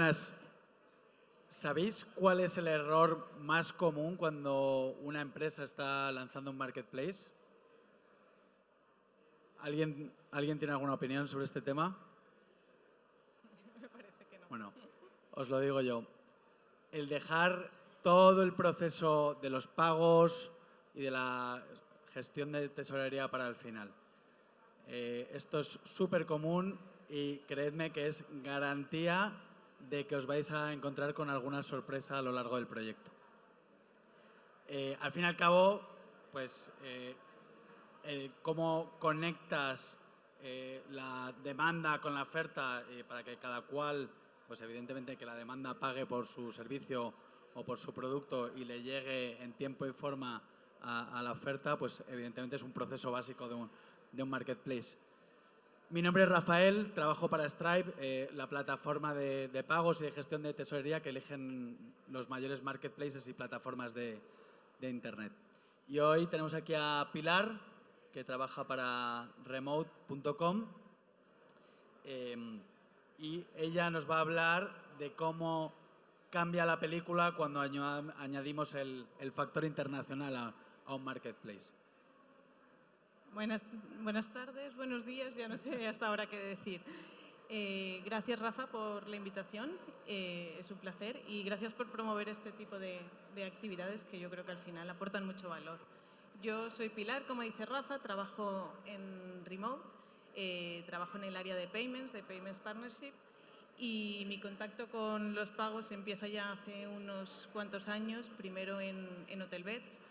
buenas. ¿Sabéis cuál es el error más común cuando una empresa está lanzando un marketplace? ¿Alguien tiene alguna opinión sobre este tema? Me parece que no. Bueno, os lo digo yo. El dejar todo el proceso de los pagos y de la gestión de tesorería para el final. Esto es súper común y creedme que es garantía de que os vais a encontrar con alguna sorpresa a lo largo del proyecto. Al fin y al cabo, pues, cómo conectas la demanda con la oferta para que cada cual, pues evidentemente que la demanda pague por su servicio o por su producto y le llegue en tiempo y forma a la oferta, pues evidentemente es un proceso básico de un marketplace. Mi nombre es Rafael, trabajo para Stripe, la plataforma de pagos y de gestión de tesorería que eligen los mayores marketplaces y plataformas de Internet. Y hoy tenemos aquí a Pilar, que trabaja para remote.com, y ella nos va a hablar de cómo cambia la película cuando añadimos el factor internacional a un marketplace. Buenas tardes, buenos días, ya no sé hasta ahora qué decir. Gracias, Rafa, por la invitación. Es un placer y gracias por promover este tipo de actividades que yo creo que al final aportan mucho valor. Yo soy Pilar, como dice Rafa, trabajo en Remote, trabajo en el área de Payments Partnership, y mi contacto con los pagos empieza ya hace unos cuantos años, primero en Hotelbeds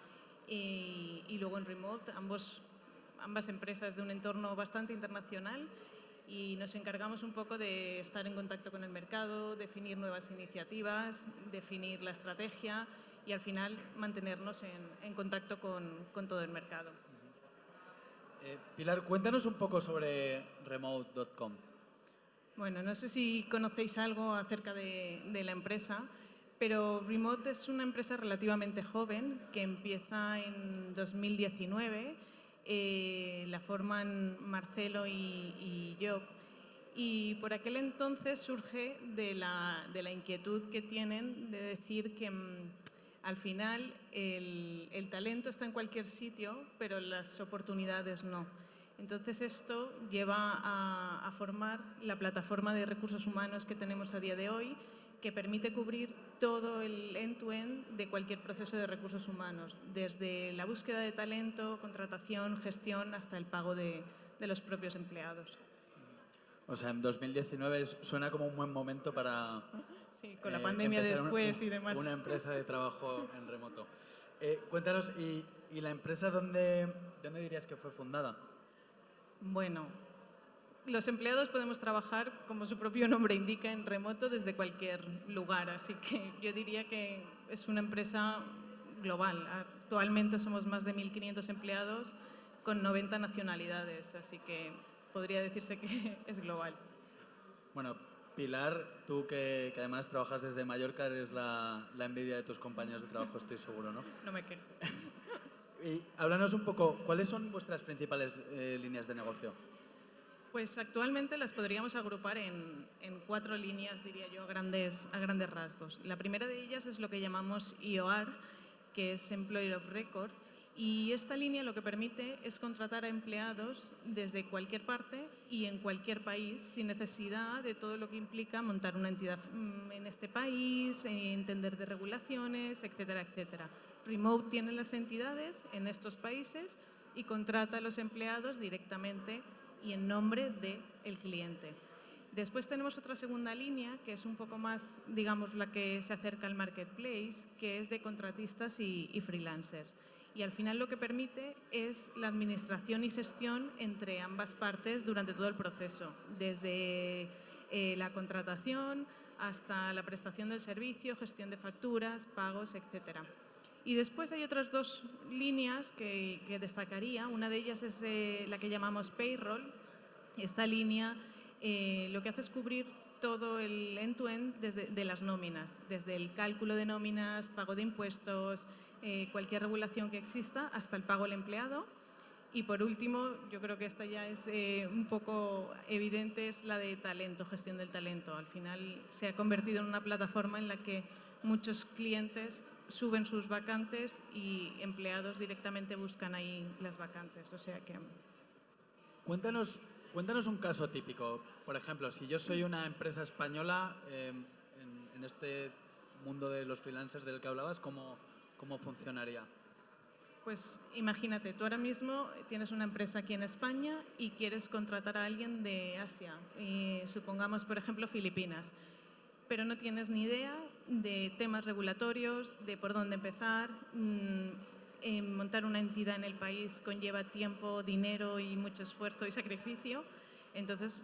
y luego en Remote, ambas empresas de un entorno bastante internacional, y nos encargamos un poco de estar en contacto con el mercado, definir nuevas iniciativas, definir la estrategia y al final mantenernos en contacto con todo el mercado. Pilar, cuéntanos un poco sobre remote.com. Bueno, no sé si conocéis algo acerca de la empresa, pero Remote es una empresa relativamente joven que empieza en 2019. La forman Marcelo y Job. Y por aquel entonces surge de la inquietud que tienen de decir que al final el talento está en cualquier sitio, pero las oportunidades no. Entonces esto lleva a formar la plataforma de recursos humanos que tenemos a día de hoy, que permite cubrir todo el end-to-end de cualquier proceso de recursos humanos, desde la búsqueda de talento, contratación, gestión, hasta el pago de los propios empleados. O sea, en 2019 suena como un buen momento para Sí, con la pandemia empezar después y demás. una empresa de trabajo en remoto. Cuéntanos, ¿y la empresa dónde dirías que fue fundada? Bueno, los empleados podemos trabajar, como su propio nombre indica, en remoto desde cualquier lugar, así que yo diría que es una empresa global. Actualmente somos más de 1.500 empleados con 90 nacionalidades, así que podría decirse que es global. Bueno, Pilar, tú que además trabajas desde Mallorca, eres la envidia de tus compañeros de trabajo, estoy seguro, ¿no? No me quejo. Y háblanos un poco, ¿cuáles son vuestras principales líneas de negocio? Pues actualmente las podríamos agrupar en 4 líneas, diría yo, a grandes rasgos. La primera de ellas es lo que llamamos EOR, que es Employer of Record, y esta línea lo que permite es contratar a empleados desde cualquier parte y en cualquier país, sin necesidad de todo lo que implica montar una entidad en este país, entender de regulaciones, etcétera, etcétera. Remote tiene las entidades en estos países y contrata a los empleados directamente y en nombre del cliente. Después tenemos otra segunda línea, que es un poco más, digamos, la que se acerca al marketplace, que es de contratistas y freelancers. Y al final lo que permite es la administración y gestión entre ambas partes durante todo el proceso, desde la contratación hasta la prestación del servicio, gestión de facturas, pagos, etcétera. Y después hay otras 2 líneas que destacaría. Una de ellas es la que llamamos payroll. Esta línea lo que hace es cubrir todo el end-to-end de las nóminas, desde el cálculo de nóminas, pago de impuestos, cualquier regulación que exista, hasta el pago al empleado. Y por último, yo creo que esta ya es un poco evidente, es la de talento, gestión del talento. Al final se ha convertido en una plataforma en la que muchos clientes suben sus vacantes y empleados directamente buscan ahí las vacantes. O sea que... Cuéntanos un caso típico. Por ejemplo, si yo soy una empresa española en este mundo de los freelancers del que hablabas, ¿cómo funcionaría? Pues imagínate, tú ahora mismo tienes una empresa aquí en España y quieres contratar a alguien de Asia, supongamos por ejemplo Filipinas, pero no tienes ni idea de temas regulatorios, de por dónde empezar. Montar una entidad en el país conlleva tiempo, dinero y mucho esfuerzo y sacrificio. Entonces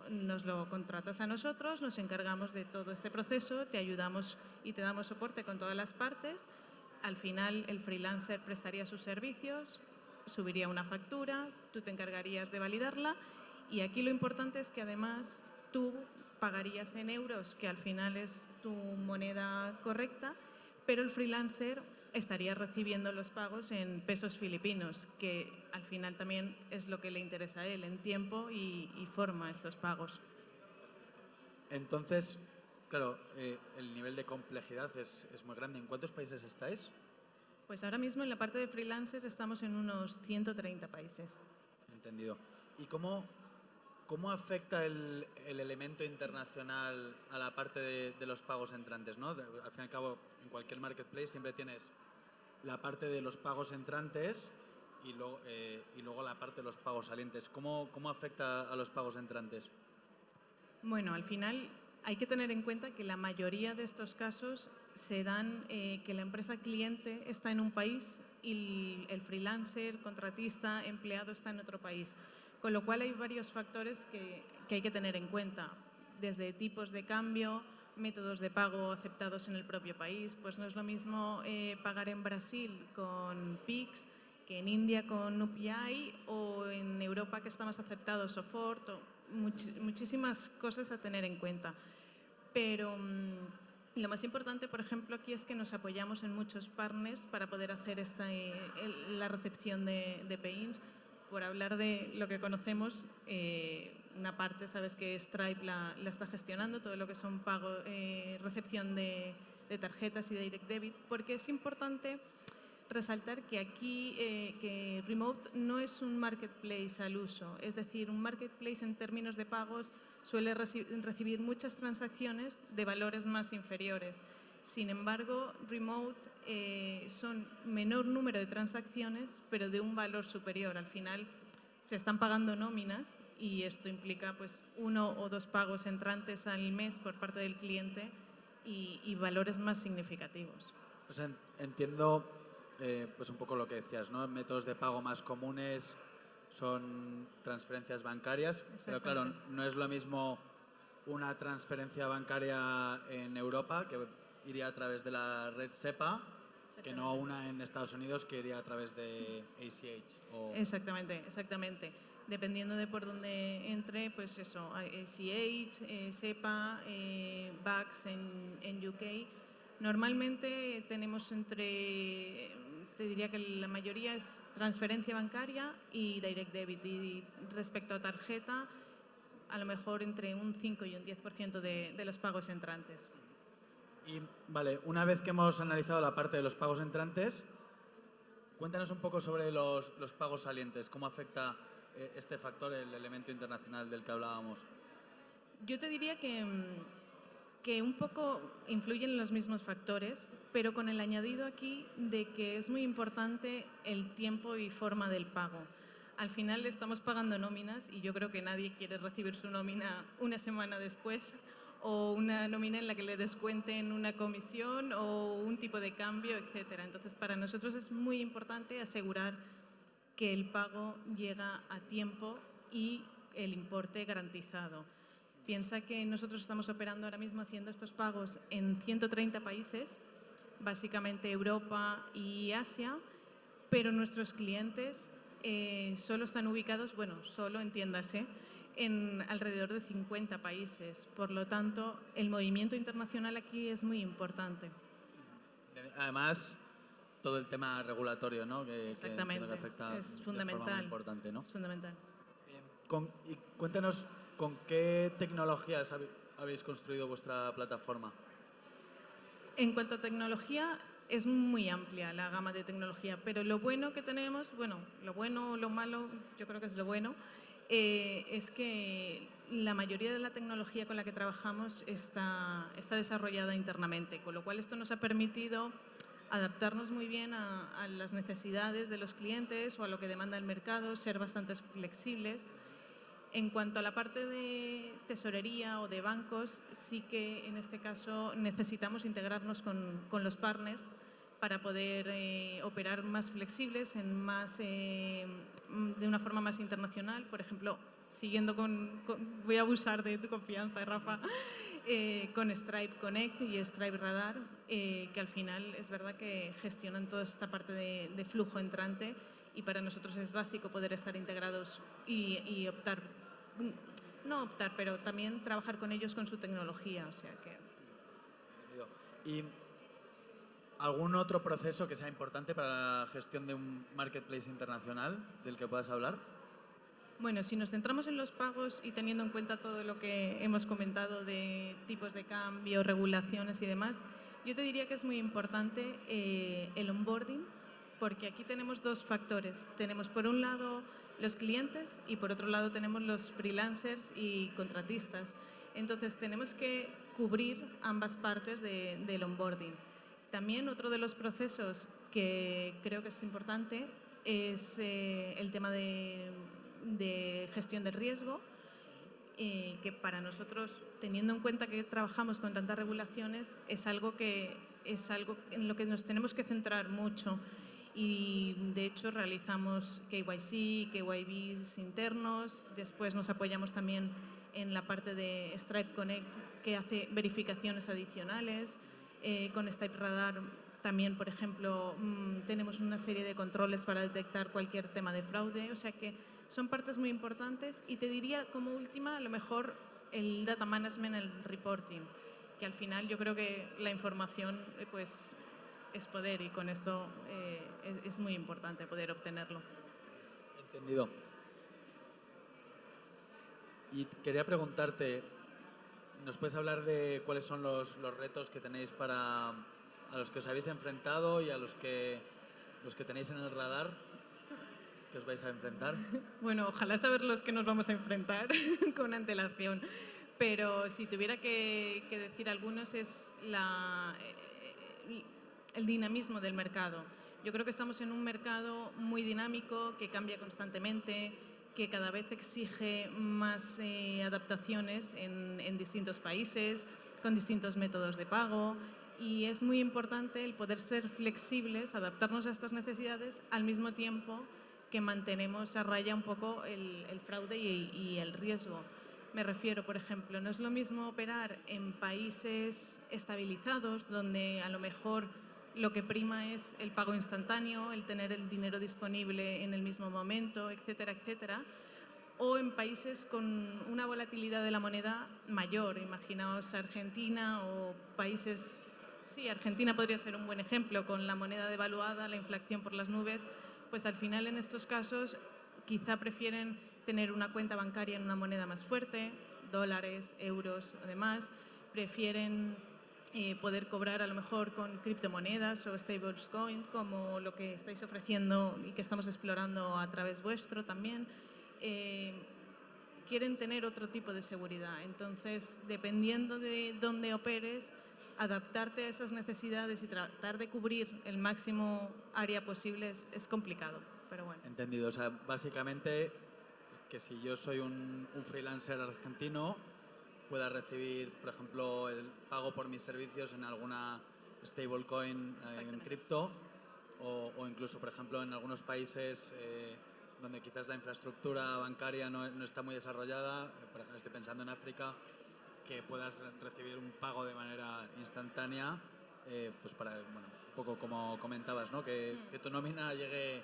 nos lo contratas a nosotros, nos encargamos de todo este proceso, te ayudamos y te damos soporte con todas las partes. Al final el freelancer prestaría sus servicios, subiría una factura, tú te encargarías de validarla y aquí lo importante es que además tú pagarías en euros, que al final es tu moneda correcta, pero el freelancer estaría recibiendo los pagos en pesos filipinos, que al final también es lo que le interesa a él, en tiempo y forma estos pagos. Entonces, claro, el nivel de complejidad es muy grande. ¿En cuántos países estáis? Pues ahora mismo en la parte de freelancers estamos en unos 130 países. Entendido. ¿Y cómo afecta el elemento internacional a la parte de los pagos entrantes, ¿no? Al fin y al cabo, en cualquier marketplace siempre tienes la parte de los pagos entrantes y luego la parte de los pagos salientes. ¿Cómo afecta a los pagos entrantes? Bueno, al final hay que tener en cuenta que la mayoría de estos casos se dan que la empresa cliente está en un país y el freelancer, contratista, empleado está en otro país. Con lo cual hay varios factores que hay que tener en cuenta, desde tipos de cambio, métodos de pago aceptados en el propio país. Pues no es lo mismo pagar en Brasil con Pix que en India con UPI o en Europa que está más aceptado Sofort, o muchísimas cosas a tener en cuenta. Pero lo más importante, por ejemplo, aquí es que nos apoyamos en muchos partners para poder hacer la recepción de pay-ins. Por hablar de lo que conocemos, una parte, sabes que Stripe la está gestionando, todo lo que son recepción de tarjetas y de direct debit, porque es importante resaltar que aquí que Remote no es un marketplace al uso, es decir, un marketplace en términos de pagos suele recibir muchas transacciones de valores más inferiores. Sin embargo, Remote son menor número de transacciones, pero de un valor superior. Al final se están pagando nóminas y esto implica pues 1 o 2 pagos entrantes al mes por parte del cliente y valores más significativos. O sea, entiendo pues un poco lo que decías, ¿no? Métodos de pago más comunes son transferencias bancarias, pero claro, no es lo mismo una transferencia bancaria en Europa que iría a través de la red SEPA que no una en Estados Unidos que iría a través de ACH. Exactamente. Dependiendo de por dónde entre, pues eso, ACH, SEPA, BACS en UK. Normalmente tenemos te diría que la mayoría es transferencia bancaria y direct debit. Y respecto a tarjeta, a lo mejor entre un 5 y un 10% de los pagos entrantes. Y vale, una vez que hemos analizado la parte de los pagos entrantes, cuéntanos un poco sobre los pagos salientes. ¿Cómo afecta este factor, el elemento internacional del que hablábamos? Yo te diría que un poco influyen los mismos factores, pero con el añadido aquí de que es muy importante el tiempo y forma del pago. Al final estamos pagando nóminas y yo creo que nadie quiere recibir su nómina una semana después o una nómina en la que le descuenten una comisión o un tipo de cambio, etc. Entonces, para nosotros es muy importante asegurar que el pago llega a tiempo y el importe garantizado. Piensa que nosotros estamos operando ahora mismo haciendo estos pagos en 130 países, básicamente Europa y Asia, pero nuestros clientes solo están ubicados, solo entiéndase, en alrededor de 50 países. Por lo tanto, el movimiento internacional aquí es muy importante. Además, todo el tema regulatorio, ¿no? Que Exactamente, entiendo que afecta es de fundamental. forma muy importante, ¿no? Es fundamental. Y cuéntanos, ¿con qué tecnologías habéis construido vuestra plataforma? En cuanto a tecnología, es muy amplia la gama de tecnología, pero lo bueno que tenemos, bueno, lo bueno o lo malo, yo creo que es lo bueno, es que la mayoría de la tecnología con la que trabajamos está desarrollada internamente, con lo cual esto nos ha permitido adaptarnos muy bien a las necesidades de los clientes o a lo que demanda el mercado, ser bastante flexibles. En cuanto a la parte de tesorería o de bancos, sí que en este caso necesitamos integrarnos con los partners para poder operar más flexibles, de una forma más internacional. Por ejemplo, siguiendo voy a abusar de tu confianza, Rafa, con Stripe Connect y Stripe Radar, que al final es verdad que gestionan toda esta parte de flujo entrante, y para nosotros es básico poder estar integrados y pero también trabajar con ellos con su tecnología, o sea que... ¿Y algún otro proceso que sea importante para la gestión de un marketplace internacional del que puedas hablar? Bueno, si nos centramos en los pagos y teniendo en cuenta todo lo que hemos comentado de tipos de cambio, regulaciones y demás, yo te diría que es muy importante el onboarding, porque aquí tenemos dos factores. Tenemos por un lado los clientes y por otro lado tenemos los freelancers y contratistas. Entonces tenemos que cubrir ambas partes del onboarding. También otro de los procesos que creo que es importante es el tema de gestión del riesgo, que para nosotros, teniendo en cuenta que trabajamos con tantas regulaciones, es algo en lo que nos tenemos que centrar mucho. Y de hecho realizamos KYC, KYBs internos, después nos apoyamos también en la parte de Stripe Connect, que hace verificaciones adicionales. Con Stripe Radar también, por ejemplo, tenemos una serie de controles para detectar cualquier tema de fraude, o sea que son partes muy importantes. Y te diría como última, a lo mejor el data management, el reporting, que al final yo creo que la información pues es poder, y con esto es muy importante poder obtenerlo. Entendido. Y quería preguntarte, ¿nos puedes hablar de cuáles son los retos que tenéis a los que os habéis enfrentado y a los que tenéis en el radar que os vais a enfrentar? Bueno, ojalá saber los que nos vamos a enfrentar con antelación, pero si tuviera que decir algunos es el dinamismo del mercado. Yo creo que estamos en un mercado muy dinámico, que cambia constantemente, que cada vez exige más adaptaciones en distintos países, con distintos métodos de pago, y es muy importante el poder ser flexibles, adaptarnos a estas necesidades, al mismo tiempo que mantenemos a raya un poco el fraude y el riesgo. Me refiero, por ejemplo, no es lo mismo operar en países estabilizados, donde a lo mejor lo que prima es el pago instantáneo, el tener el dinero disponible en el mismo momento, etcétera, etcétera, o en países con una volatilidad de la moneda mayor. Imaginaos Argentina o países... Sí, Argentina podría ser un buen ejemplo, con la moneda devaluada, la inflación por las nubes. Pues al final en estos casos quizá prefieren tener una cuenta bancaria en una moneda más fuerte, dólares, euros, además. Prefieren poder cobrar a lo mejor con criptomonedas o stablecoin, como lo que estáis ofreciendo y que estamos explorando a través vuestro también. Quieren tener otro tipo de seguridad. Entonces, dependiendo de dónde operes, adaptarte a esas necesidades y tratar de cubrir el máximo área posible es complicado, pero bueno. Entendido. O sea, básicamente que si yo soy un freelancer argentino, pueda recibir, por ejemplo, el pago por mis servicios en alguna stablecoin en cripto, o incluso, por ejemplo, en algunos países donde quizás la infraestructura bancaria no está muy desarrollada, por ejemplo, estoy pensando en África, que puedas recibir un pago de manera instantánea, pues para, bueno, un poco como comentabas, ¿no? Que tu nómina llegue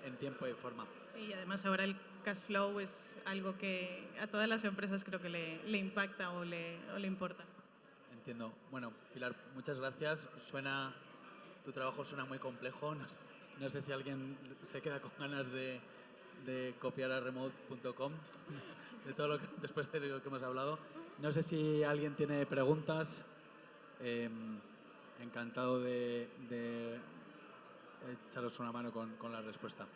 en tiempo y forma. Sí, y además ahora el cash flow es algo que a todas las empresas creo que le impacta o le importa. Entiendo. Bueno, Pilar, muchas gracias. Suena tu trabajo suena muy complejo. No sé si alguien se queda con ganas de copiar a remote.com de todo lo que, después de lo que hemos hablado. No sé si alguien tiene preguntas. Encantado de echaros una mano con la respuesta.